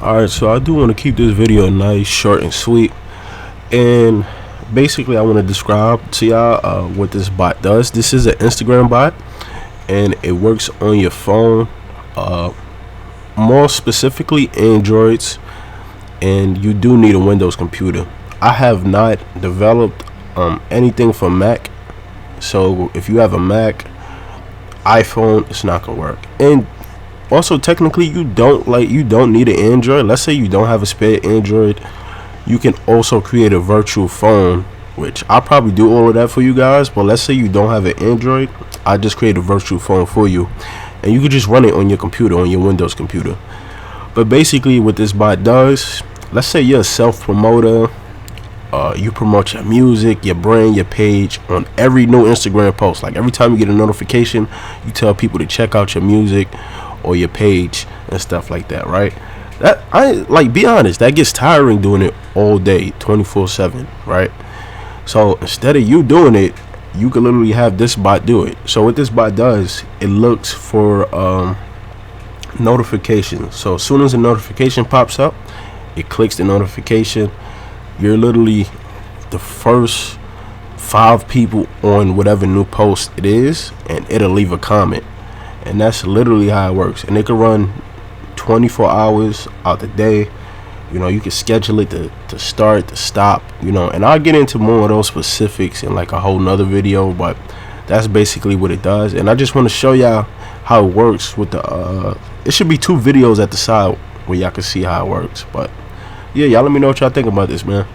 Alright, so I do want to keep this video nice, short, and sweet. And basically, I want to describe to y'all what this bot does. This is an Instagram bot, and it works on your phone, more specifically Androids, and you do need a Windows computer. I have not developed anything for Mac, so if you have a Mac, iPhone, it's not gonna work. And also, technically, you don't need an Android. Let's say you don't have a spare Android, you can also create a virtual phone, which I'll probably do all of that for you guys. But let's say you don't have an Android, I just create a virtual phone for you, and you can just run it on your computer, on your Windows computer. But basically, what this bot does, let's say you're a self promoter, you promote your music, your brand, your page on every new Instagram post. Like every time you get a notification, you tell people to check out your music or your page and stuff like that, right? That, I like, be honest, that gets tiring doing it all day, 24/7, right? So instead of you doing it, you can literally have this bot do it. So what this bot does, it looks for notifications. So as soon as a notification pops up, it clicks the notification. You're literally the first 5 people on whatever new post it is, and it'll leave a comment. And that's literally how it works. And it can run 24 hours out the day. You know, you can schedule it to start, to stop, you know. And I'll get into more of those specifics in like a whole nother video, but that's basically what it does. And I just want to show y'all how it works with the it should be 2 videos at the side where y'all can see how it works. But yeah, y'all let me know what y'all think about this, man.